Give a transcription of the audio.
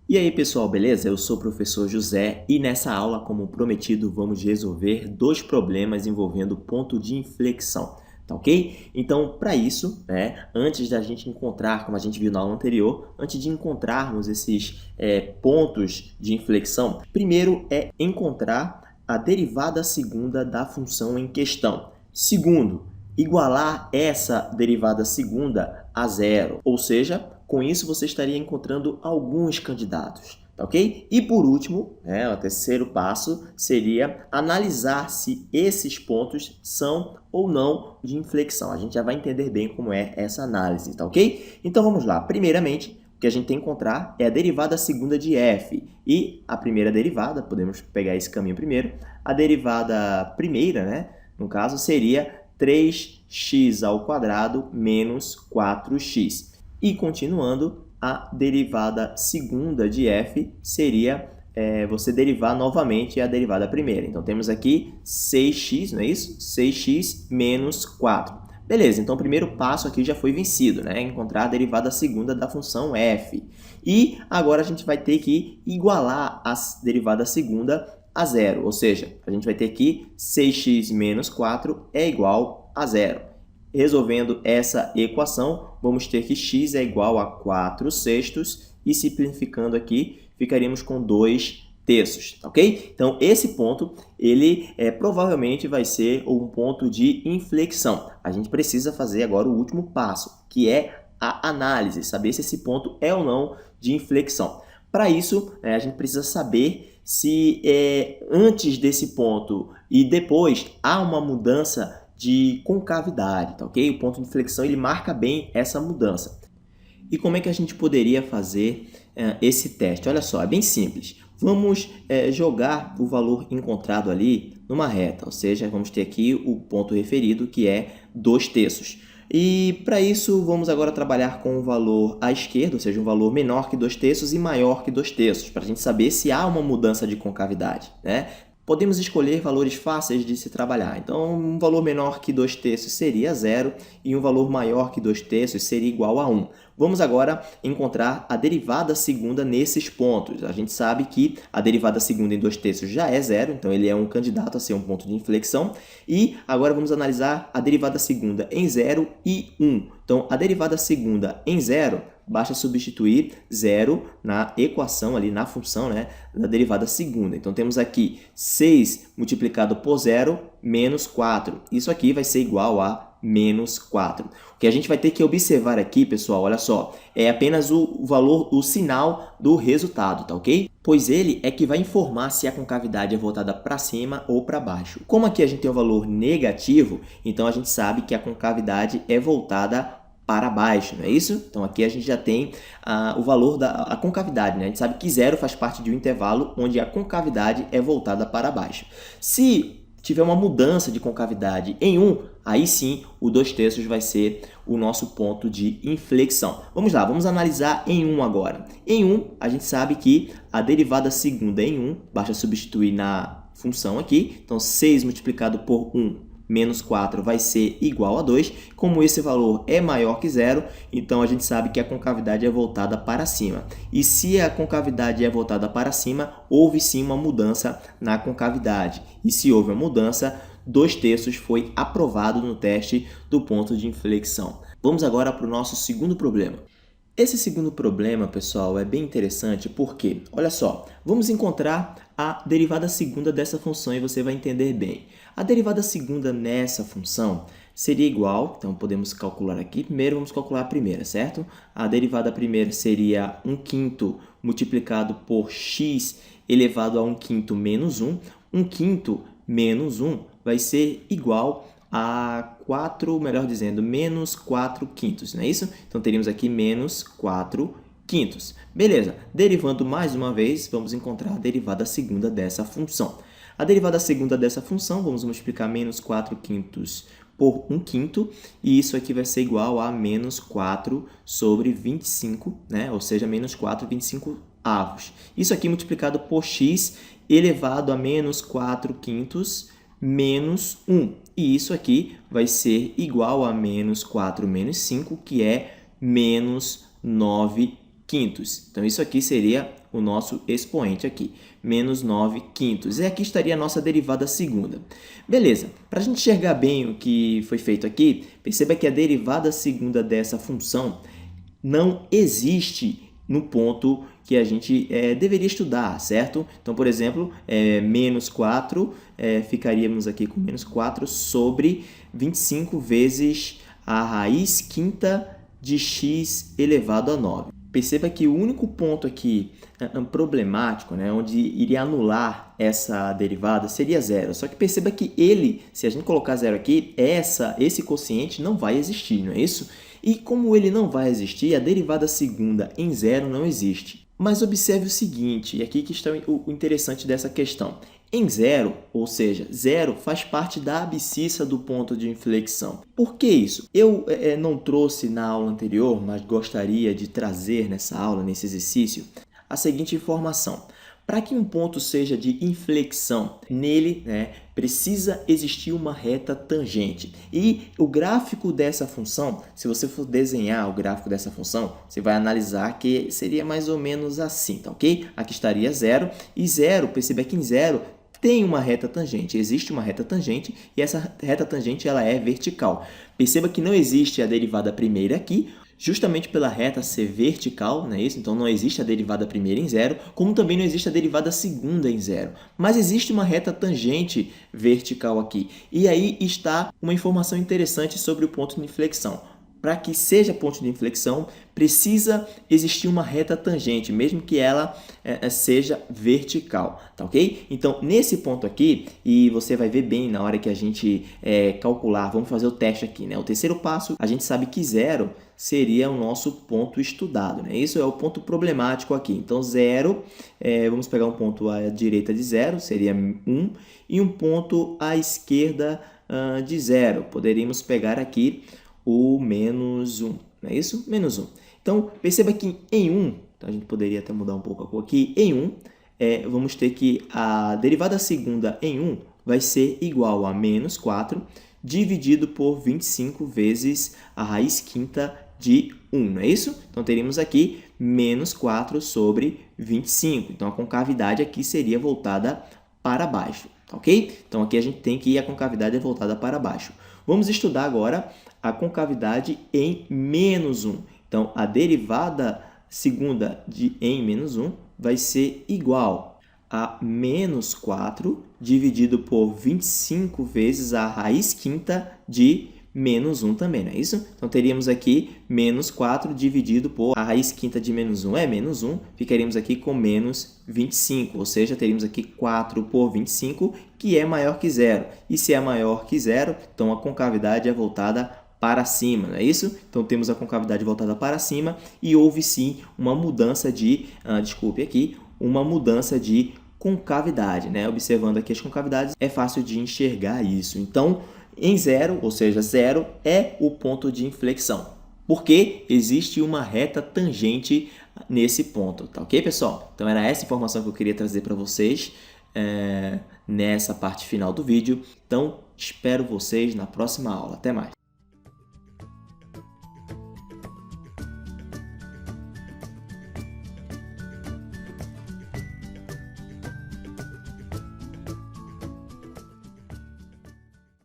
E aí pessoal, beleza? Eu sou o professor José e nessa aula, como prometido, vamos resolver dois problemas envolvendo ponto de inflexão, tá ok? Então, para isso, antes da gente encontrar, como a gente viu na aula anterior, antes de encontrarmos esses pontos de inflexão, primeiro é encontrar a derivada segunda da função em questão. Segundo, igualar essa derivada segunda a zero, ou seja, com isso você estaria encontrando alguns candidatos, tá ok? E por último, o terceiro passo seria analisar se esses pontos são ou não de inflexão. A gente já vai entender bem como é essa análise, tá ok? Então vamos lá. Primeiramente, o que a gente tem que encontrar é a derivada segunda de f. E a primeira derivada, podemos pegar esse caminho primeiro, a derivada primeira, no caso, seria 3x ao quadrado menos 4x. E continuando, a derivada segunda de f seria você derivar novamente a derivada primeira. Então, temos aqui 6x, não é isso? 6x menos 4. Beleza, então o primeiro passo aqui já foi vencido, encontrar a derivada segunda da função f. E agora a gente vai ter que igualar a derivada segunda a zero, ou seja, a gente vai ter que 6x menos 4 é igual a zero. Resolvendo essa equação, vamos ter que x é igual a 4 sextos e simplificando aqui, ficaríamos com 2 terços, ok? Então, esse ponto, ele provavelmente vai ser um ponto de inflexão. A gente precisa fazer agora o último passo, que é a análise, saber se esse ponto é ou não de inflexão. Para isso, a gente precisa saber se antes desse ponto e depois há uma mudança de concavidade, tá ok? O ponto de inflexão ele marca bem essa mudança. E como é que a gente poderia fazer esse teste? Olha só, é bem simples. Vamos jogar o valor encontrado ali numa reta, ou seja, vamos ter aqui o ponto referido que é 2 terços. E para isso vamos agora trabalhar com o valor à esquerda, ou seja, um valor menor que 2 terços e maior que 2 terços, para a gente saber se há uma mudança de concavidade, Podemos escolher valores fáceis de se trabalhar. Então, um valor menor que 2 terços seria 0 e um valor maior que 2 terços seria igual a 1. Vamos agora encontrar a derivada segunda nesses pontos. A gente sabe que a derivada segunda em 2 terços já é 0, então ele é um candidato a ser um ponto de inflexão. E agora vamos analisar a derivada segunda em 0 e 1. Então, a derivada segunda em 0, basta substituir 0 na equação, ali na função da derivada segunda. Então, temos aqui 6 multiplicado por 0 menos 4. Isso aqui vai ser igual a menos 4. O que a gente vai ter que observar aqui, pessoal, olha só, é apenas o valor, o sinal do resultado, tá ok? Pois ele é que vai informar se a concavidade é voltada para cima ou para baixo. Como aqui a gente tem o valor negativo, então a gente sabe que a concavidade é voltada para baixo, não é isso? Então, aqui a gente já tem o valor da concavidade, A gente sabe que 0 faz parte de um intervalo onde a concavidade é voltada para baixo. Se tiver uma mudança de concavidade em 1, aí sim o 2 terços vai ser o nosso ponto de inflexão. Vamos lá, vamos analisar em 1 agora. Em 1, a gente sabe que a derivada segunda em 1, basta substituir na função aqui, então 6 multiplicado por 1 menos 4 vai ser igual a 2. Como esse valor é maior que 0, então a gente sabe que a concavidade é voltada para cima. E se a concavidade é voltada para cima, houve sim uma mudança na concavidade. E se houve uma mudança, 2 terços foi aprovado no teste do ponto de inflexão. Vamos agora para o nosso segundo problema. Esse segundo problema, pessoal, é bem interessante porque, olha só, vamos encontrar a derivada segunda dessa função e você vai entender bem. A derivada segunda nessa função seria igual, então podemos calcular aqui. Primeiro, vamos calcular a primeira, certo? A derivada primeira seria 1/5 multiplicado por x elevado a 1/5 menos 1. 1/5 menos 1 vai ser igual a 4, melhor dizendo, menos 4 quintos, não é isso? Então, teríamos aqui menos 4 quintos. Beleza, derivando mais uma vez, vamos encontrar a derivada segunda dessa função. A derivada segunda dessa função, vamos multiplicar menos 4 quintos por 1/5, e isso aqui vai ser igual a menos 4 sobre 25, ou seja, menos 4, 25 avos. Isso aqui multiplicado por x elevado a menos 4 quintos menos 1. E isso aqui vai ser igual a menos 4 menos 5, que é menos 9 quintos. Então, isso aqui seria o nosso expoente aqui, menos 9 quintos. E aqui estaria a nossa derivada segunda. Beleza, para a gente enxergar bem o que foi feito aqui, perceba que a derivada segunda dessa função não existe no ponto que a gente deveria estudar, certo? Então, por exemplo, menos 4, ficaríamos aqui com menos 4 sobre 25 vezes a raiz quinta de x elevado a 9. Perceba que o único ponto aqui problemático, né, onde iria anular essa derivada, seria zero. Só que perceba que ele, se a gente colocar zero aqui, esse quociente não vai existir, não é isso? E como ele não vai existir, a derivada segunda em zero não existe. Mas observe o seguinte, e aqui que está o interessante dessa questão. Em zero, ou seja, zero faz parte da abscissa do ponto de inflexão. Por que isso? Eu não trouxe na aula anterior, mas gostaria de trazer nessa aula, nesse exercício, a seguinte informação. Para que um ponto seja de inflexão, nele precisa existir uma reta tangente. E o gráfico dessa função, se você for desenhar o gráfico dessa função, você vai analisar que seria mais ou menos assim, tá ok? Aqui estaria zero, e zero, perceba que em zero tem uma reta tangente, existe uma reta tangente e essa reta tangente ela é vertical. Perceba que não existe a derivada primeira aqui, justamente pela reta ser vertical, não é isso? Então não existe a derivada primeira em zero, como também não existe a derivada segunda em zero. Mas existe uma reta tangente vertical aqui. E aí está uma informação interessante sobre o ponto de inflexão. Para que seja ponto de inflexão, precisa existir uma reta tangente, mesmo que ela seja vertical, tá ok? Então, nesse ponto aqui, e você vai ver bem na hora que a gente calcular, vamos fazer o teste aqui, né? O terceiro passo, a gente sabe que zero seria o nosso ponto estudado, né? Isso é o ponto problemático aqui. Então, zero, vamos pegar um ponto à direita de zero, seria 1, e um ponto à esquerda de zero. Poderíamos pegar aqui o menos 1, não é isso? Menos 1. Então, perceba que em 1, então a gente poderia até mudar um pouco a cor aqui, em 1, vamos ter que a derivada segunda em 1 vai ser igual a menos 4 dividido por 25 vezes a raiz quinta de 1, não é isso? Então, teríamos aqui menos 4 sobre 25. Então, a concavidade aqui seria voltada para baixo, ok? Então, aqui a gente tem que a concavidade é voltada para baixo. Vamos estudar agora a concavidade em menos 1. Então, a derivada segunda em menos 1 vai ser igual a menos 4 dividido por 25 vezes a raiz quinta de menos 1 também, não é isso? Então, teríamos aqui menos 4 dividido por a raiz quinta de menos 1 é menos 1, ficaríamos aqui com menos 25, ou seja, teríamos aqui 4 por 25, que é maior que zero. E se é maior que zero, então a concavidade é voltada para cima, não é isso? Então, temos a concavidade voltada para cima e houve sim uma mudança de, uma mudança de concavidade, né? Observando aqui as concavidades, é fácil de enxergar isso. Então, em zero, ou seja, zero é o ponto de inflexão, porque existe uma reta tangente nesse ponto, tá ok, pessoal? Então, era essa informação que eu queria trazer para vocês nessa parte final do vídeo. Então, espero vocês na próxima aula. Até mais!